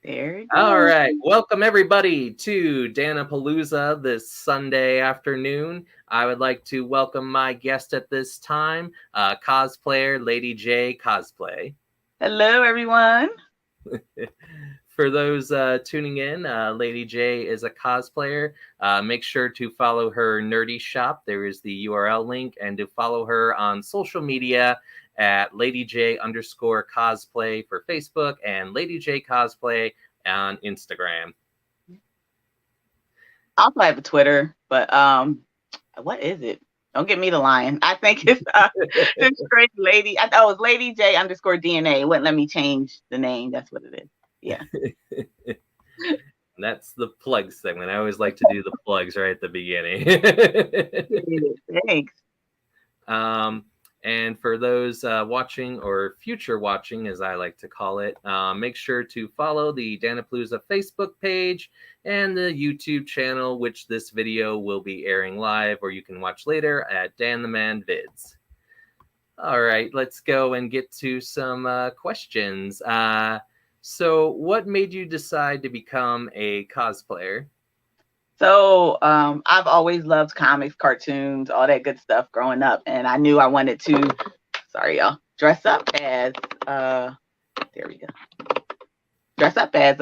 There it All goes. right. Welcome, everybody, to Dan-A-Plooza this Sunday afternoon. I would like to welcome my guest at this time, cosplayer Lady J Cosplay. Hello, everyone. For those tuning in, Lady J is a cosplayer. Make sure to follow her nerdy shop. There is the URL link, and to follow her on social media at Lady J _ cosplay for Facebook and Lady J Cosplay on Instagram. I also have a Twitter, but what is it? Don't get me the line. I think it's this great lady. I thought it was Lady J _ DNA. It wouldn't let me change the name. That's what it is. Yeah. That's the plug segment. I always like to do the plugs right at the beginning. Thanks. And for those watching or future watching, as I like to call it, make sure to follow the Dan-A-Plooza Facebook page and the YouTube channel, which this video will be airing live, or you can watch later at Dan the Man Vids. All right, let's go and get to some questions. So what made you decide to become a cosplayer? So I've always loved comics, cartoons, all that good stuff growing up, and I knew I wanted to. Sorry, y'all. Dress up as. There we go. Dress up as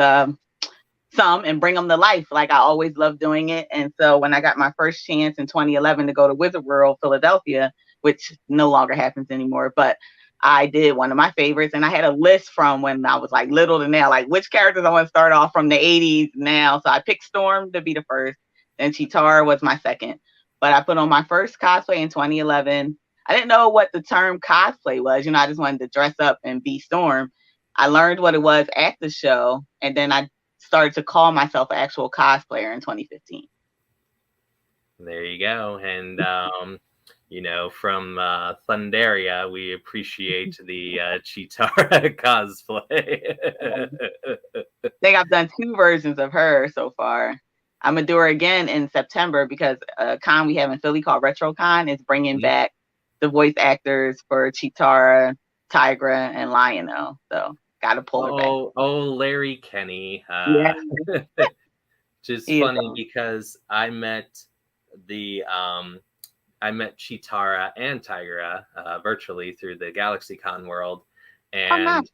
some and bring them to life. Like I always loved doing it, and so when I got my first chance in 2011 to go to Wizard World, Philadelphia, which no longer happens anymore, but I did one of my favorites, and I had a list from when I was like little to now, like which characters I want to start off from the 80s now. So I picked Storm to be the first, and Chitara was my second. But I put on my first cosplay in 2011. I didn't know what the term cosplay was. You know, I just wanted to dress up and be Storm. I learned what it was at the show, and then I started to call myself an actual cosplayer in 2015. There you go. And you know, from Thundaria, we appreciate the Chitara cosplay. I think I've done 2 versions of her so far. I'm gonna do her again in September because a con we have in Philly called RetroCon is bringing back the voice actors for Chitara, Tigra, and Lionel. So gotta pull her back. Oh, Larry Kenny. Yeah. Just He is funny awesome. because I met Chitara and Tigra virtually through the GalaxyCon world, and nice.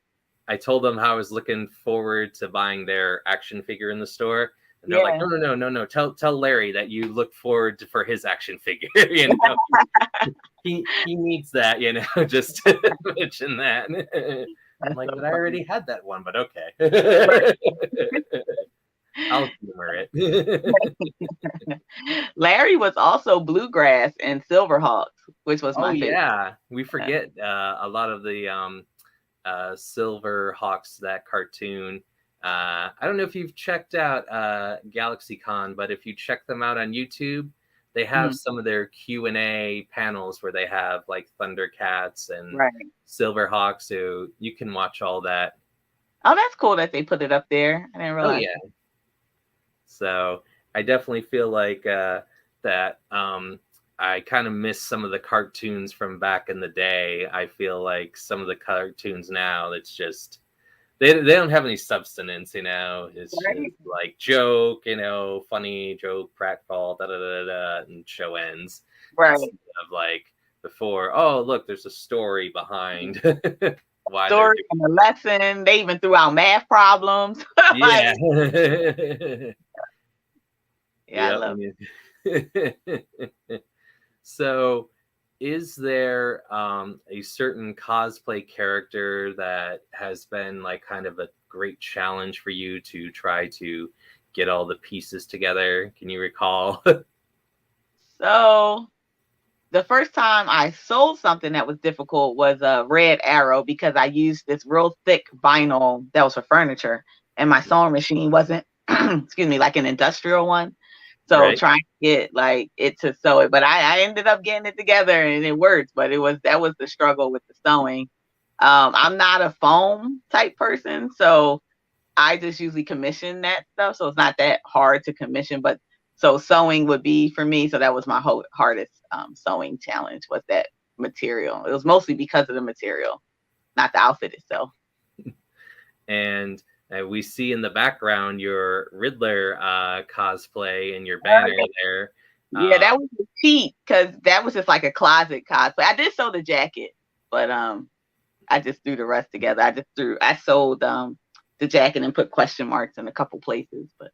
I told them how I was looking forward to buying their action figure in the store, and they're like, Yeah. no. Tell Larry that you look forward for his action figure. You know, he needs that. You know, just to mention that. I'm like, So but I already had that one. But okay. I'll humor it. Larry was also Bluegrass in Silverhawks, which was my favorite. Yeah, we forget a lot of the Silverhawks, that cartoon. I don't know if you've checked out GalaxyCon, but if you check them out on YouTube, they have some of their Q&A panels where they have like Thundercats and Silverhawks, so you can watch all that. Oh, that's cool that they put it up there. I didn't realize. Oh yeah. So I definitely feel like that I kind of miss some of the cartoons from back in the day. I feel like some of the cartoons now, it's just they don't have any substance, you know. It's just like joke, you know, funny joke, pratfall, and show ends. Right. Instead of like before, oh look, there's a story behind why story and a lesson. They even threw out math problems. Yeah. Yeah, I love it. So, is there a certain cosplay character that has been like kind of a great challenge for you to try to get all the pieces together? Can you recall? So, the first time I sold something that was difficult was a Red Arrow because I used this real thick vinyl that was for furniture, and my sewing machine wasn't, excuse me, like an industrial one. So trying to get like it to sew it, but I ended up getting it together and it worked. But that was the struggle with the sewing. I'm not a foam type person, so I just usually commission that stuff. So it's not that hard to commission, but so sewing would be for me. So that was my hardest sewing challenge, was that material. It was mostly because of the material, not the outfit itself. And we see in the background your Riddler cosplay and your banner there. Yeah, that was a cheat because that was just like a closet cosplay. I did sew the jacket, but I just threw the rest together. I sold the jacket and put question marks in a couple places, but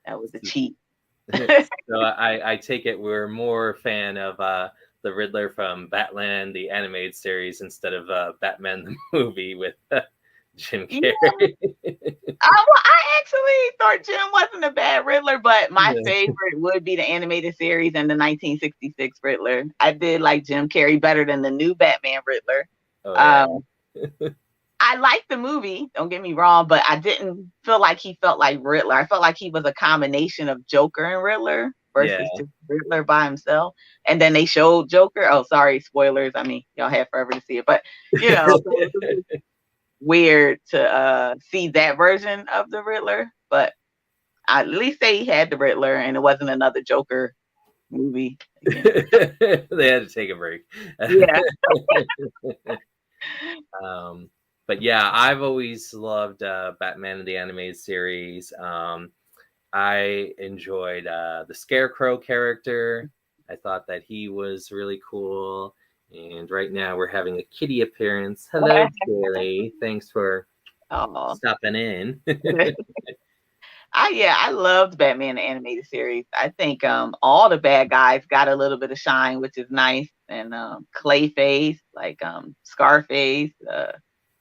that was a cheat. So I take it we're more fan of the Riddler from Batman, the animated series, instead of Batman the movie with Jim Carrey. Yeah. I actually thought Jim wasn't a bad Riddler, but my favorite would be the animated series and the 1966 Riddler. I did like Jim Carrey better than the new Batman Riddler. Oh, yeah. I liked the movie, don't get me wrong, but I didn't feel like he felt like Riddler. I felt like he was a combination of Joker and Riddler versus just Riddler by himself. And then they showed Joker. Oh, sorry, spoilers. I mean, y'all have forever to see it, but you know, so it was weird to see that version of the Riddler. But at least they had the Riddler and it wasn't another Joker movie. They had to take a break. Yeah. But yeah, I've always loved Batman in the animated series. I enjoyed the Scarecrow character. I thought that he was really cool. And right now we're having a kitty appearance. Hello, Kelly. Thanks for stopping in. I loved Batman the animated series. I think all the bad guys got a little bit of shine, which is nice. And Clayface, like Scarface,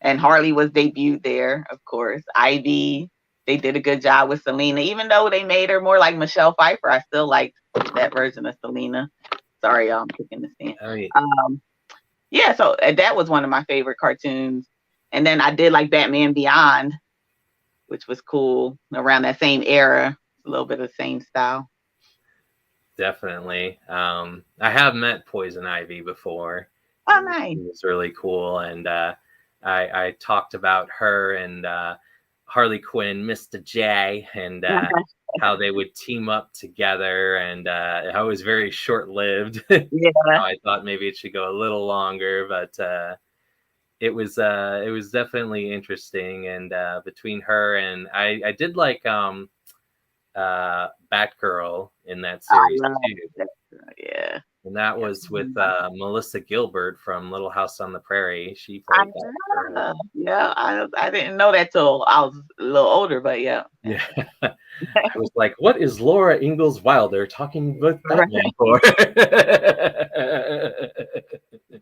and Harley was debuted there, of course. Ivy, they did a good job with Selena. Even though they made her more like Michelle Pfeiffer, I still liked that version of Selena. Sorry, y'all, I'm kicking the stand. Oh, yeah. So that was one of my favorite cartoons. And then I did like Batman Beyond, which was cool around that same era. A little bit of the same style. Definitely. I have met Poison Ivy before. Oh, nice. It was really cool. And I talked about her and Harley Quinn, Mr. J, and how they would team up together. And I was very short-lived. Yeah. I thought maybe it should go a little longer, but it was definitely interesting. And between her and I did like Batgirl in that series too. Yeah. And that was with Melissa Gilbert from Little House on the Prairie. She played Batgirl. Yeah, I didn't know that till I was a little older, but yeah. Yeah. I was like, what is Laura Ingalls Wilder talking with Batman for?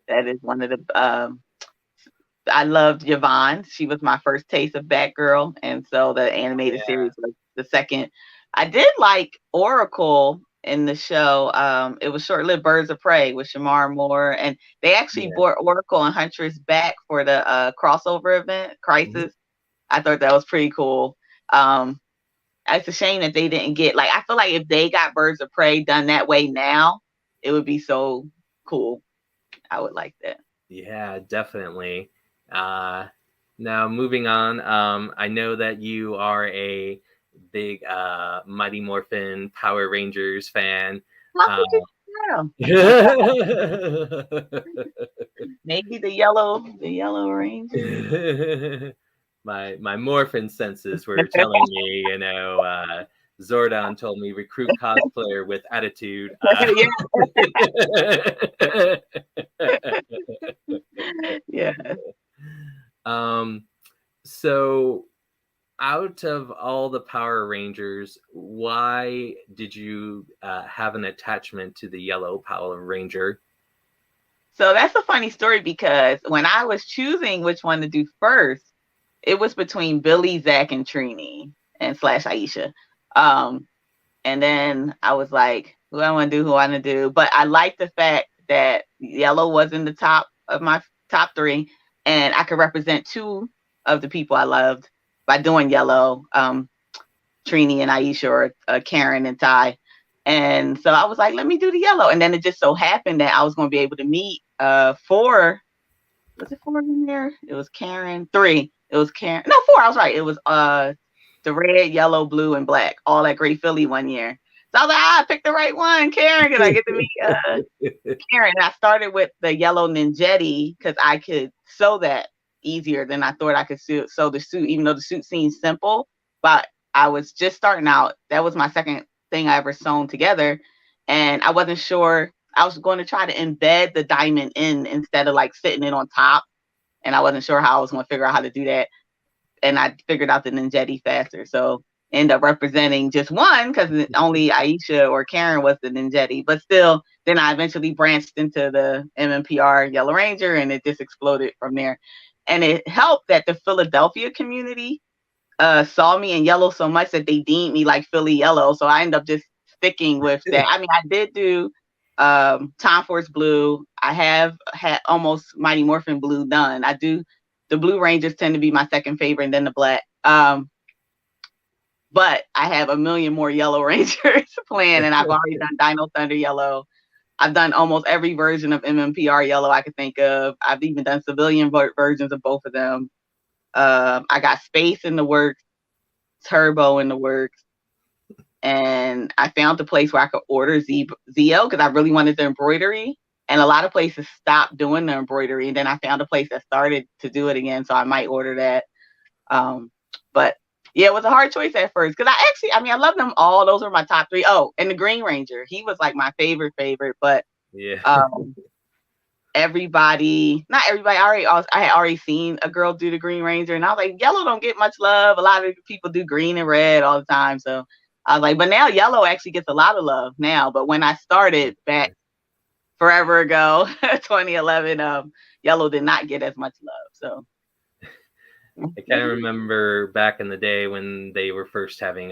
That is one of the I loved Yvonne. She was my first taste of Batgirl, and so the animated series was the second. I did like Oracle in the show. It was short-lived. Birds of Prey with Shamar Moore, and they actually brought Oracle and Huntress back for the crossover event, Crisis. Mm-hmm. I thought that was pretty cool. It's a shame that they didn't get, like, I feel like if they got Birds of Prey done that way now, it would be so cool. I would like that. Yeah, definitely. Now moving on, I know that you are a big Mighty Morphin Power Rangers fan. Maybe the yellow Ranger. My Morphin senses were telling me, Zordon told me recruit cosplayer with attitude. Yeah. So out of all the Power Rangers, why did you have an attachment to the yellow Power Ranger? So that's a funny story because when I was choosing which one to do first, it was between Billy, Zach, and Trini and / Aisha. And then I was like, who I want to do. But I like the fact that yellow was in the top of my top 3, and I could represent 2 of the people I loved by doing yellow, Trini and Aisha, or Karen and Ty. And so I was like, let me do the yellow. And then it just so happened that I was going to be able to meet 4. Was it 4 in there? It was Karen. 3. It was Karen. No, 4. I was right. It was the red, yellow, blue, and black, all at Great Philly one year. So I was like, I picked the right one, Karen, because I get to meet Karen. And I started with the yellow Ninjetti because I could sew that easier than I thought I could sew the suit, even though the suit seems simple. But I was just starting out. That was my second thing I ever sewn together. And I wasn't sure. I was going to try to embed the diamond in instead of like sitting it on top. And I wasn't sure how I was going to figure out how to do that. And I figured out the ninjetti faster. So end up representing just one because only Aisha or Karen was the ninjetti. But still, then I eventually branched into the MMPR Yellow Ranger, and it just exploded from there. And it helped that the Philadelphia community saw me in yellow so much that they deemed me like Philly Yellow. So I ended up just sticking with that. I mean, I did do Time Force Blue. I have had almost Mighty Morphin Blue done. I do. The Blue Rangers tend to be my second favorite, and then the black. But I have a million more Yellow Rangers planned, and I've already done Dino Thunder Yellow. I've done almost every version of MMPR Yellow I could think of. I've even done civilian versions of both of them. I got Space in the works, Turbo in the works, and I found a place where I could order Zeo because I really wanted the embroidery. And a lot of places stopped doing the embroidery, and then I found a place that started to do it again, so I might order that. But yeah, it was a hard choice at first because I love them all. Those are my top three. Oh, and the Green Ranger, he was like my favorite, but yeah. Not everybody. I had already seen a girl do the Green Ranger, and I was like, yellow don't get much love. A lot of people do green and red all the time, so I was like, but now yellow actually gets a lot of love now. But when I started back forever ago, 2011, yellow did not get as much love. So I kind of remember back in the day when they were first having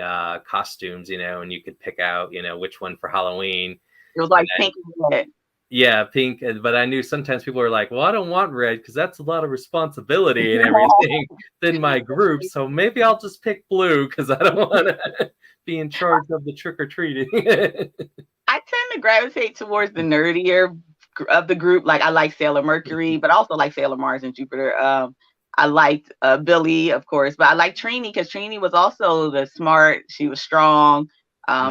costumes, and you could pick out, which one for Halloween. It was like pink and red. Yeah, pink. But I knew sometimes people were like, well, I don't want red because that's a lot of responsibility and everything in my group. So maybe I'll just pick blue because I don't want to be in charge of the trick-or-treating. I tend to gravitate towards the nerdier of the group. Like I like Sailor Mercury, but I also like Sailor Mars and Jupiter. I liked Billy, of course, but I like Trini because Trini was also the smart. She was strong.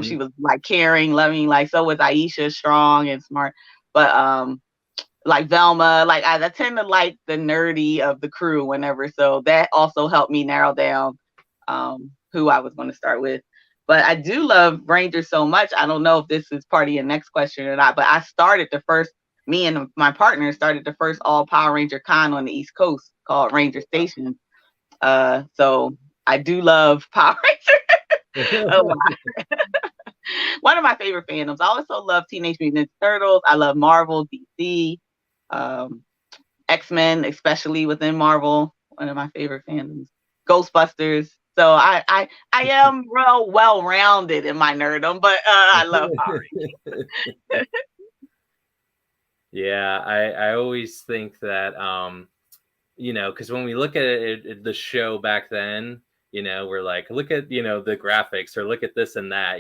She was like caring, loving. Like so was Aisha, strong and smart. But like Velma, like I tend to like the nerdy of the crew whenever. So that also helped me narrow down who I was going to start with. But I do love Rangers so much. I don't know if this is part of your next question or not, but I started me and my partner started the first all Power Ranger con on the East Coast called Ranger Station. So I do love Power Ranger a lot. One of my favorite fandoms. I also love Teenage Mutant Ninja Turtles. I love Marvel, DC, XMen, especially within Marvel. One of my favorite fandoms. Ghostbusters. So I am real well-rounded in my nerdom, but I love Power Rangers. Yeah, I always think that, because when we look at it, the show back then, we're like, look at, the graphics or look at this and that,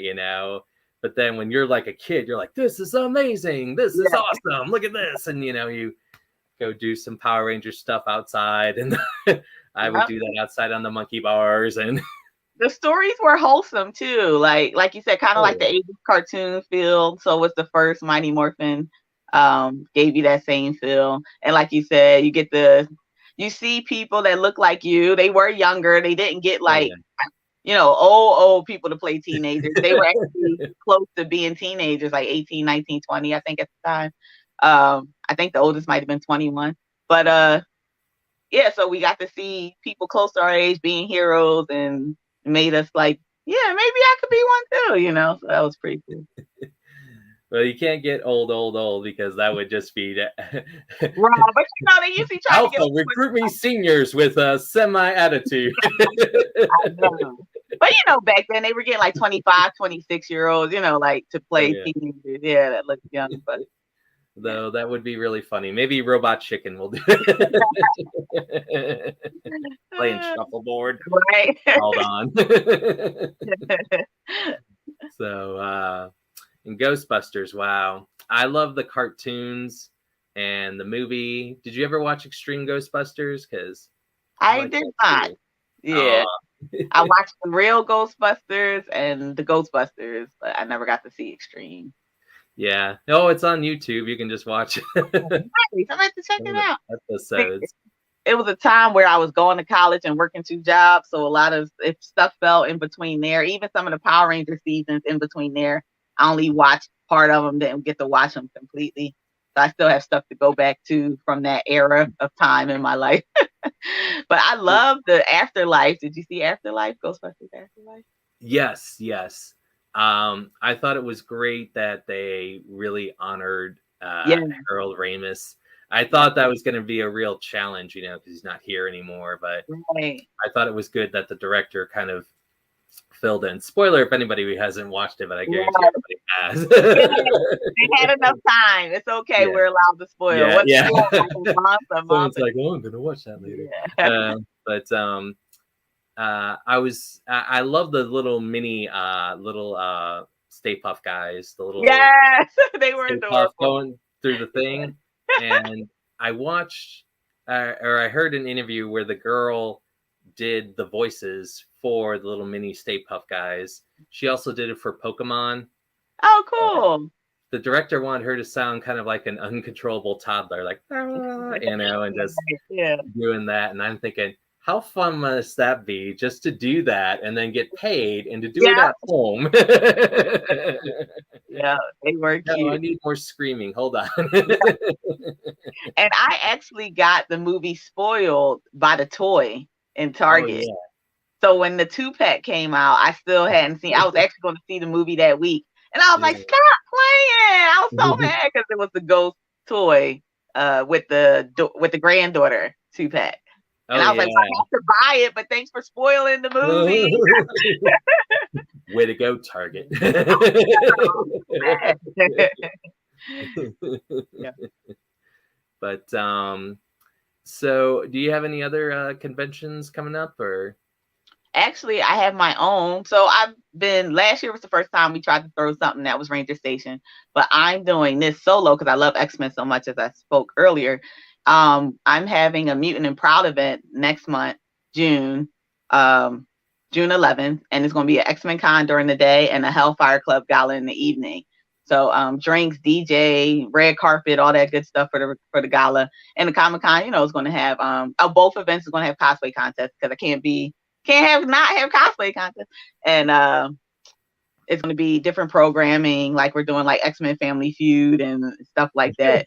but then when you're like a kid, you're like, this is amazing. This is awesome. Look at this. And, you go do some Power Ranger stuff outside. And I would do that outside on the monkey bars. And the stories were wholesome too. Like you said, kind of like the 80s cartoon feel. So was the first Mighty Morphin. Gave you that same feel. And like you said, you see people that look like you. They were younger. They didn't get like, old people to play teenagers. They were actually close to being teenagers, like 18, 19, 20, I think at the time. I think the oldest might have been 21. But so we got to see people close to our age being heroes and made us like, maybe I could be one too, So that was pretty cool. Well, you can't get old because that would just be right. But they usually try to get recruit me seniors with a semi-attitude. I know. But back then they were getting like 25, 26-year-olds, like to play teenagers. Yeah, that looked young, but though that would be really funny. Maybe Robot Chicken will do it. Playing shuffleboard. Right. Hold on. So in Ghostbusters, wow. I love the cartoons and the movie. Did you ever watch Extreme Ghostbusters? Because I did not. Yeah. I watched the real Ghostbusters and the Ghostbusters, but I never got to see Extreme. Yeah. Oh, it's on YouTube. You can just watch it. Nice. I'm going to check it out. Episodes. it was a time where I was going to college and working 2 jobs. So a lot of if stuff fell in between there, even some of the Power Ranger seasons in between there, I only watched part of them, didn't get to watch them completely. So I still have stuff to go back to from that era of time in my life. But I love the Afterlife. Did you see Afterlife? Ghostbusters Afterlife? Yes, yes. I thought it was great that they really honored Yeah. Harold Ramis. I thought that was going to be a real challenge, you know, because he's not here anymore. But Right. I thought it was good that the director kind of filled in. Spoiler if anybody hasn't watched it, but I guarantee everybody has. They had enough time. It's okay. Yeah. We're allowed to spoil. Yeah. Someone's like, oh, I'm gonna watch that later. Yeah. I love the little mini little Stay Puft guys, the little yes, they were Stay adorable. Puft going through the thing. And I watched or I heard an interview where the girl did the voices for the little mini Stay Puft guys. She also did it for Pokemon. Oh, cool. The director wanted her to sound kind of like an uncontrollable toddler, like, you know, and just doing that. And I'm thinking, how fun must that be just to do that and then get paid and to do it at home? Yeah, they were cute. No, I need more screaming. Hold on. And I actually got the movie spoiled by the toy in Target. Oh, yeah. So when the 2-pack came out, I still hadn't seen. I was actually going to see the movie that week, and I was like, "Stop playing!" I was so mad because it was the Ghost toy with the granddaughter 2-pack. And I was like, well, I have to buy it, but thanks for spoiling the movie. Way to go, Target. Yeah. But so do you have any other conventions coming up, or? Actually, I have my own. So last year was the first time we tried to throw something that was Ranger Station, but I'm doing this solo because I love X-Men so much, as I spoke earlier. I'm having a Mutant and Proud event next month, June 11th, and it's going to be an X-Men con during the day and a Hellfire Club gala in the evening. So drinks, DJ, red carpet, all that good stuff for the gala. And the Comic-Con, you know, is going to have both events are going to have cosplay contests because I can't not have cosplay contests. And it's going to be different programming, like we're doing like X-Men Family Feud and stuff like that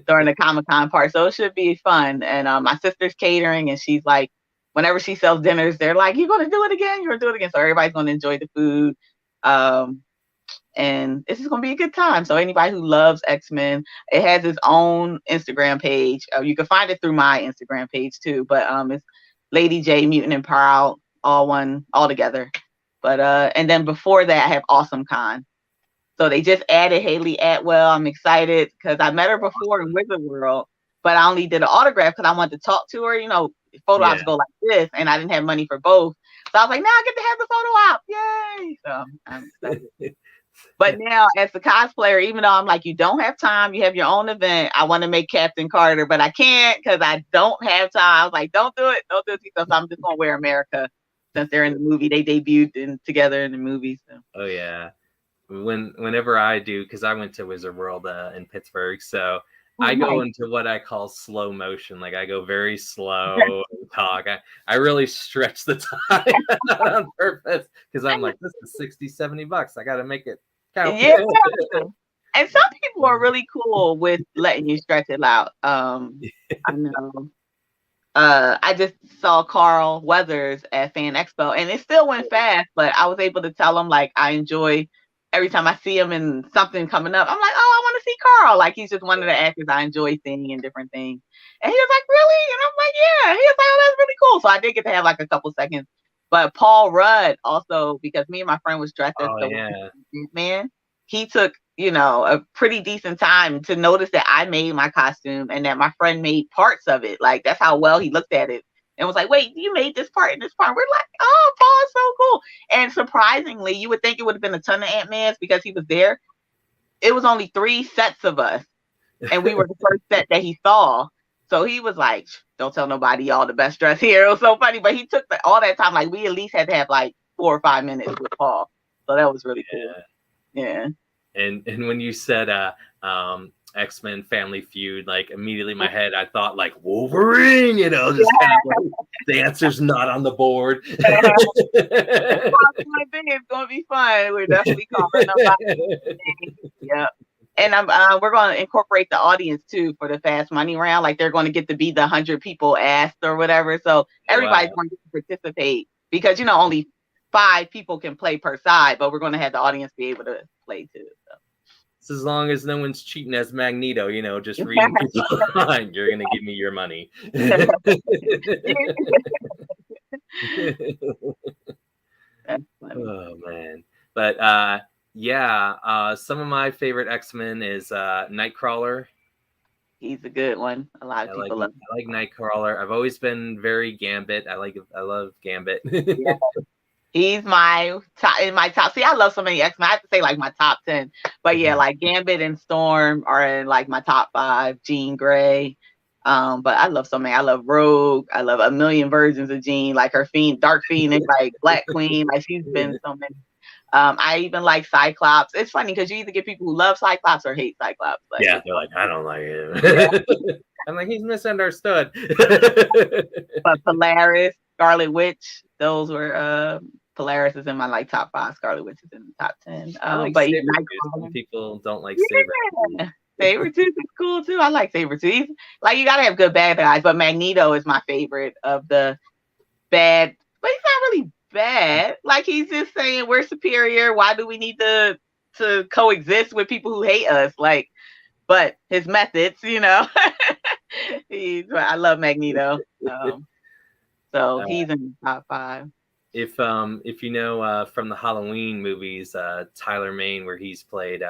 during the Comic-Con part. So it should be fun. And my sister's catering, and she's like, whenever she sells dinners, they're like, "You're going to do it again? You're going to do it again." So everybody's going to enjoy the food. And this is going to be a good time. So anybody who loves X-Men, it has its own Instagram page. You can find it through my Instagram page too. But it's Lady J Mutant and Proud, all together. But and then before that, I have Awesome Con. So they just added Haley Atwell. I'm excited because I met her before in Wizard World, but I only did an autograph because I wanted to talk to her. You know, photo ops go like this, and I didn't have money for both. So I was like, now I get to have the photo op. Yay! So I'm excited. But now, as a cosplayer, even though I'm like, you don't have time, you have your own event. I want to make Captain Carter, but I can't because I don't have time. I was like, don't do it. So I'm just going to wear America since they're in the movie. They debuted together in the movie. So. Oh, yeah. Whenever I do, because I went to Wizard World in Pittsburgh, so I go into what I call slow motion. Like I go very slow and talk. I really stretch the time on purpose because I'm like, this is $60-$70. I got to make it count. Yeah. And some people are really cool with letting you stretch it out. I know. I just saw Carl Weathers at Fan Expo, and it still went fast, but I was able to tell him like I enjoy every time I see him and something coming up. I'm like, oh, I want to see Carl. Like he's just one of the actors I enjoy seeing in different things. And he was like, really? And I'm like, yeah. He was like, oh, that's really cool. So I did get to have like a couple seconds. But Paul Rudd also, because me and my friend was dressed as the man, he took, you know, a pretty decent time to notice that I made my costume and that my friend made parts of it. Like that's how well he looked at it. And was like, wait, you made this part and this part. We're like, oh, Paul is so cool. And surprisingly, you would think it would have been a ton of Ant-Mans because he was there. It was only 3 sets of us. And we were the first set that he saw. So he was like, don't tell nobody y'all the best dressed here. It was so funny. But he took all that time. Like we at least had to have like 4 or 5 minutes with Paul. So that was really cool. Yeah. And when you said X-Men Family Feud, like immediately in my head, I thought like Wolverine, just kind of like the answer's not on the board. It's gonna be fun. We're definitely calling them. Yeah. And we're going to incorporate the audience too for the fast money round. Like they're going to get to be the 100 people asked or whatever. So everybody's going to participate because only 5 people can play per side, but we're going to have the audience be able to play too. So. It's as long as no one's cheating as Magneto, just reading people's mind, you're going to give me your money. Oh man, but some of my favorite X-Men is Nightcrawler. He's a good one. A lot of people love him. I like Nightcrawler. I've always been very Gambit. I love Gambit. Yeah. He's my top. See, I love so many X-Men. I have to say like my top 10. But yeah, like Gambit and Storm are in like my top 5. Jean Grey. But I love so many. I love Rogue. I love a million versions of Jean. Like her Dark Phoenix, like Black Queen. Like she's been so many. I even like Cyclops. It's funny because you either get people who love Cyclops or hate Cyclops. Like, yeah, they're like, I don't like him. Yeah. I'm like, he's misunderstood. But Polaris, Scarlet Witch, those were Polaris is in my like top 5. Scarlet Witch is in the top 10. But some people don't like Sabretooth. Sabretooth is cool too. I like Sabretooth. Like you gotta have good bad guys, but Magneto is my favorite of the bad. But he's not really bad. Like he's just saying we're superior. Why do we need to coexist with people who hate us? Like, but his methods, I love Magneto. So he's in the top 5. If you know from the Halloween movies, Tyler Mane, where he's played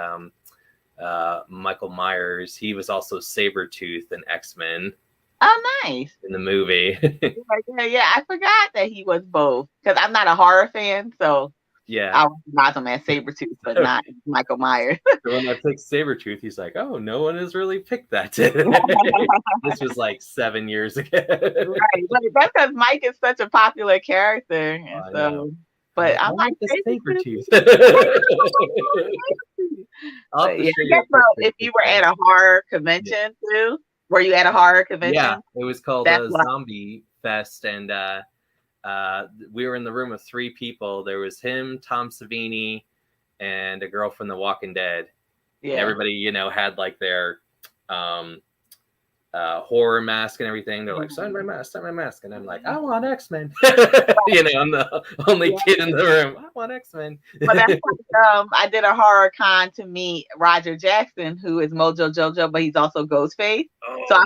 Michael Myers, he was also Sabretooth in X-Men. Oh, nice. In the movie. Yeah, I forgot that he was both. Because I'm not a horror fan, so yeah, I recognize him as Sabretooth, but not Michael Myers. So when I picked Sabretooth, he's like, oh, no one has really picked that. This was like 7 years ago. Right. But that's because Mike is such a popular character. So, but I'm like, Sabretooth. If you were at a horror convention too, were you at a horror convention? Yeah, it was called Zombie Fest, and we were in the room of 3 people. There was him, Tom Savini, and a girl from The Walking Dead. Yeah, and everybody, had like their horror mask and everything. They're like, sign my mask, and I'm like, I want X-Men. I'm the only kid in the room. I want X-Men. But that's like, I did a horror con to meet Roger Jackson, who is Mojo Jojo, but he's also Ghostface. So I'm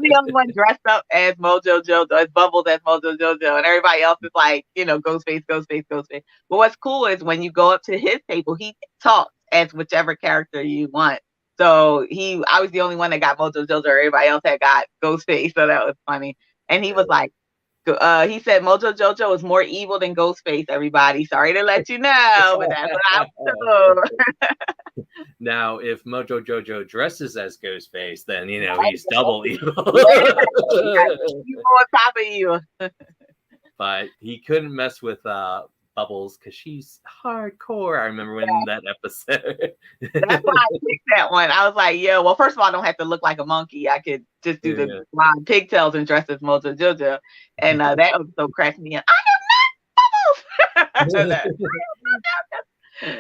the only one dressed up as Mojo Jojo, as Bubbles as Mojo Jojo, and everybody else is like, Ghostface. But what's cool is when you go up to his table, he talks as whichever character you want. So I was the only one that got Mojo Jojo. Everybody else had got Ghostface, so that was funny. And he was like, he said Mojo Jojo is more evil than Ghostface. Everybody, sorry to let you know, but that's what I was told. Now, if Mojo Jojo dresses as Ghostface, then he's double evil. Evil on top of you. But he couldn't mess with Bubbles because she's hardcore. I remember when that episode. That's why I picked that one. I was like, yeah, well, first of all, I don't have to look like a monkey. I could just do the long pigtails and dress as Mojo Jojo. And that episode cracked me up. I am not Bubbles.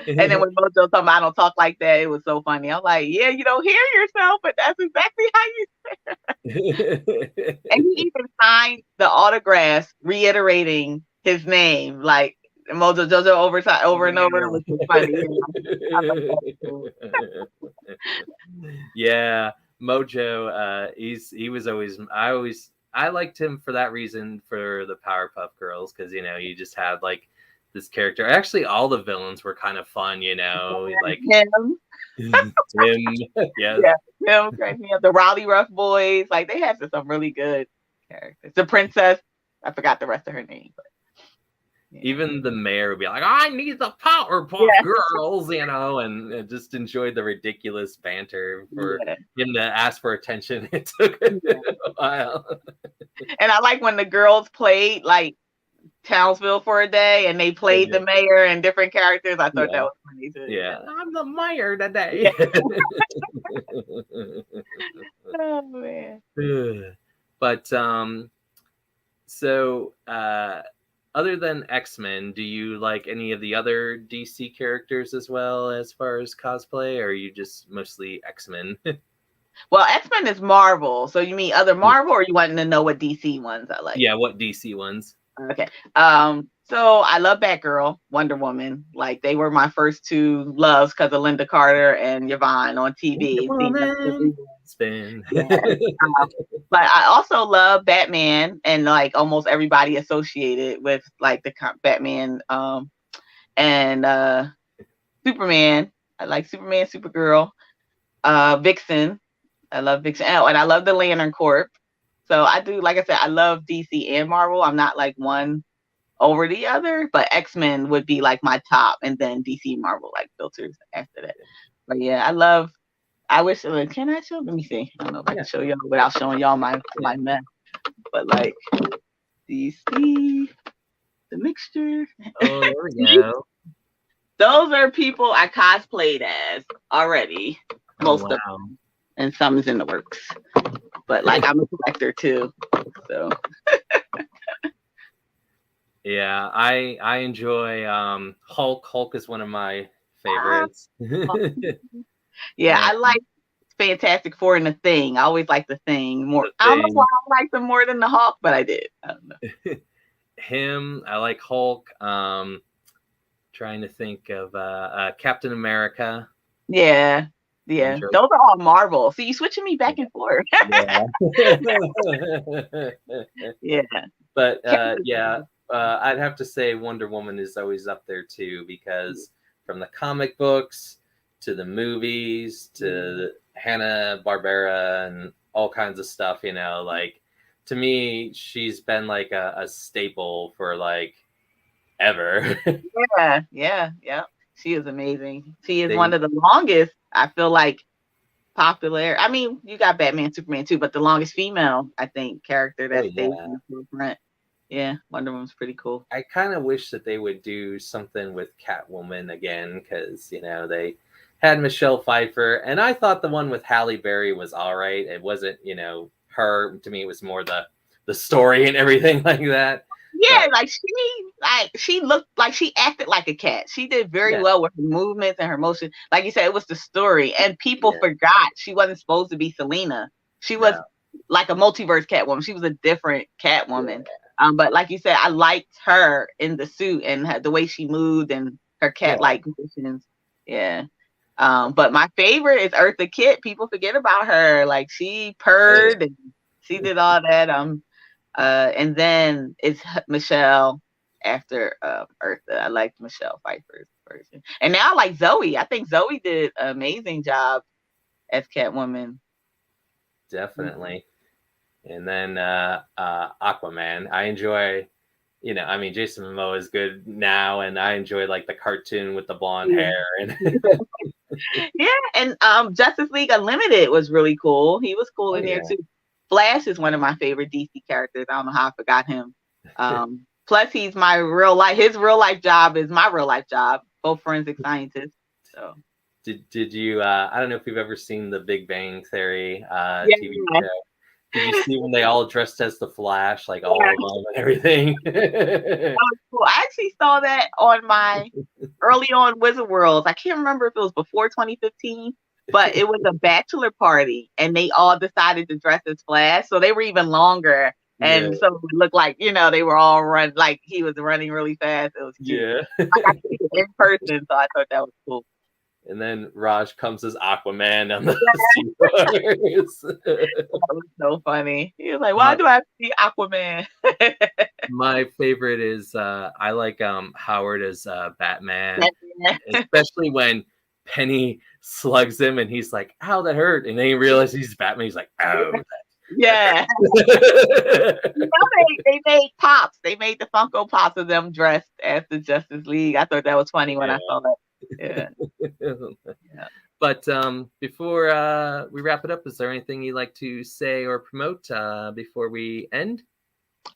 And then when Mojo told me I don't talk like that, it was so funny. I'm like, yeah, you don't hear yourself, but that's exactly how you say. And he even signed the autographs reiterating his name, like Mojo Jojo over and over, which was funny. Yeah, Mojo, he was always, I liked him for that reason, for the Powerpuff Girls, because you just had like this character. Actually, all the villains were kind of fun, like him. Tim, yes. Yeah, him, the Rowdy Rough Boys, like they had some really good characters. The princess, I forgot the rest of her name, but even the mayor would be like, I need the Powerpuff Girls, and just enjoyed the ridiculous banter for him to ask for attention. It took a while. And I like when the girls played, like Townsville for a day, and they played the mayor and different characters. I thought that Yeah. was funny too. Yeah, I'm the mayor today. Oh man. But so other than X-Men, do you like any of the other DC characters as well as far as cosplay, or are you just mostly X-Men? Well, X-Men is Marvel, so you mean other Marvel, or you wanting to know what DC ones I like? Yeah, what DC ones? Okay. So I love Batgirl, Wonder Woman. Like they were my first two loves because of Linda Carter and Yvonne on TV. Spin. Yeah. But I also love Batman and like almost everybody associated with like the Batman and Superman. I like Superman, Supergirl, Vixen. I love Vixen. Oh, and I love the Lantern Corps. So I do, like I said, I love DC and Marvel. I'm not like one over the other, but X-Men would be like my top, and then DC Marvel like filters after that. But yeah, I wish, can I show? Let me see. I don't know if I can show y'all without showing y'all my mess. But like DC, the mixture. Oh, there we go. Those are people I cosplayed as already. Most of them. And some is in the works. But like I'm a collector too. So yeah, I enjoy Hulk. Hulk is one of my favorites. Yeah, I like Fantastic Four and the Thing. I always like the Thing more. I don't know why I like them more than the Hulk, but I did. I don't know. Him, I like Hulk. Trying to think of Captain America. Yeah. Those are all Marvel. So you switching me back and forth. Yeah. Yeah. But I'd have to say Wonder Woman is always up there too, because from the comic books to the movies to Hanna-Barbera and all kinds of stuff, you know, like to me, she's been like a staple for like ever. Yeah. She is amazing. She is one of the longest, I feel like, popular. I mean, you got Batman, Superman too, but the longest female, I think, character that stays in the forefront. Yeah, Wonder Woman's pretty cool. I kind of wish that they would do something with Catwoman again, because you know they had Michelle Pfeiffer, and I thought the one with Halle Berry was all right. It wasn't, you know, her. To me, it was more the story and everything like that. Yeah, but she looked like she acted like a cat. She did very well with her movements and her motion. Like you said, it was the story, and people forgot she wasn't supposed to be Selena. She was like a multiverse Catwoman. She was a different Catwoman. Yeah. But like you said, I liked her in the suit and the way she moved and her cat-like motions. Yeah. But my favorite is Eartha Kitt. People forget about her. Like she purred and she did all that. And then it's Michelle after Eartha. I like Michelle Pfeiffer's version. And now I like Zoe. I think Zoe did an amazing job as Catwoman. Definitely. And then Aquaman. I enjoy, you know, I mean, Jason Momoa is good now, and I enjoy like the cartoon with the blonde hair. And and Justice League Unlimited was really cool. He was cool in there too. Flash is one of my favorite DC characters. I don't know how I forgot him. Plus, he's my real life. His real life job is my real life job. Both forensic scientists. So, did you? I don't know if you've ever seen the Big Bang Theory TV show. Did you see when they all dressed as the Flash, like all of them and everything? That was cool. I actually saw that on my early on Wizard Worlds. I can't remember if it was before 2015. But it was a bachelor party, and they all decided to dress as Flash, so they were even longer. And so it looked like, you know, they were all run like he was running really fast. It was cute. Yeah, I got to see it in person, so I thought that was cool. And then Raj comes as Aquaman on the That was so funny. He was like, "Why do I have to see Aquaman?" My favorite is I like Howard as Batman, especially when Penny slugs him and he's like, "Ow, that hurt!" And then he realizes he's Batman. He's like, "Ow." Yeah. They made pops. They made the Funko Pops of them dressed as the Justice League. I thought that was funny when I saw that. Yeah. But before we wrap it up, is there anything you'd like to say or promote before we end?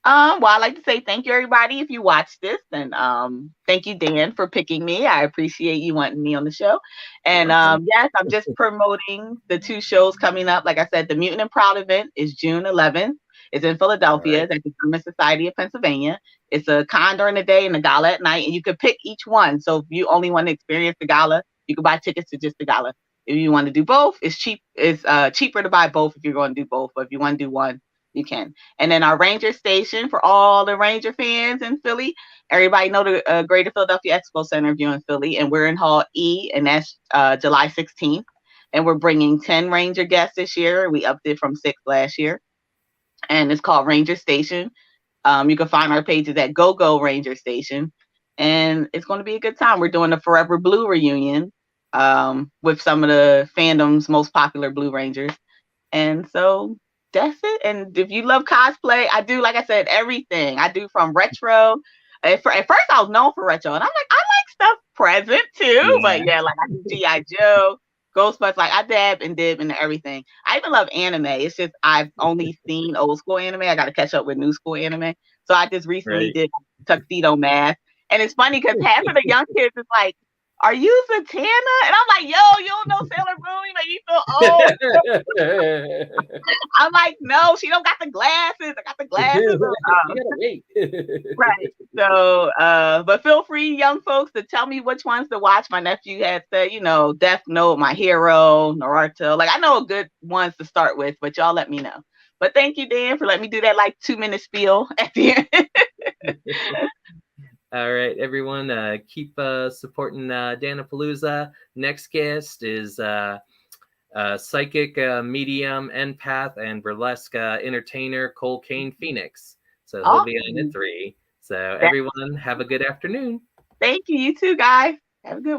Well, I'd like to say thank you, everybody, if you watched this, and thank you, Dan, for picking me. I appreciate you wanting me on the show. And Welcome. yes, I'm just promoting the 2 shows coming up. Like I said, the Mutant and Proud event is June 11th. It's in All Philadelphia. right. It's at the German Society of Pennsylvania. It's a con during the day and a gala at night, and you can pick each one. So if you only want to experience the gala, you can buy tickets to just the gala. If you want to do both, it's cheap. It's cheaper to buy both if you're going to do both. But if you want to do one, you can. And then our Ranger station for all the Ranger fans in Philly. Everybody know the Greater Philadelphia Expo Center view in Philly, and we're in Hall E, and that's July 16th. And we're bringing 10 Ranger guests this year. We upped it from 6 last year, and it's called Ranger Station. You can find our pages at GoGo Ranger Station, and it's going to be a good time. We're doing a Forever Blue reunion with some of the fandom's most popular Blue Rangers. And so that's it. And if you love cosplay, I do, like I said, everything. I do from retro. At first, I was known for retro, and I'm like, I like stuff present too. Yeah. But yeah, like I do G.I. Joe, Ghostbusters, like I dab and dib into everything. I even love anime. It's just I've only seen old school anime. I got to catch up with new school anime. So I just recently Right. did Tuxedo Mask. And it's funny because half of the young kids is like, are you Zatanna? And I'm like, yo, you don't know Sailor Moon? You make me feel old. I'm like, no, she don't got the glasses. I got the glasses. You gotta wait. Right. So, but feel free, young folks, to tell me which ones to watch. My nephew had said, Death Note, My Hero, Naruto. Like, I know good ones to start with, but y'all let me know. But thank you, Dan, for letting me do that like 2-minute spiel at the end. All right, everyone, keep supporting Dan-A-Plooza. Next guest is psychic medium, empath, and burlesque entertainer Cole Kane Phoenix. So he'll be on at 3. So everyone, have a good afternoon. Thank you. You too, guys. Have a good one.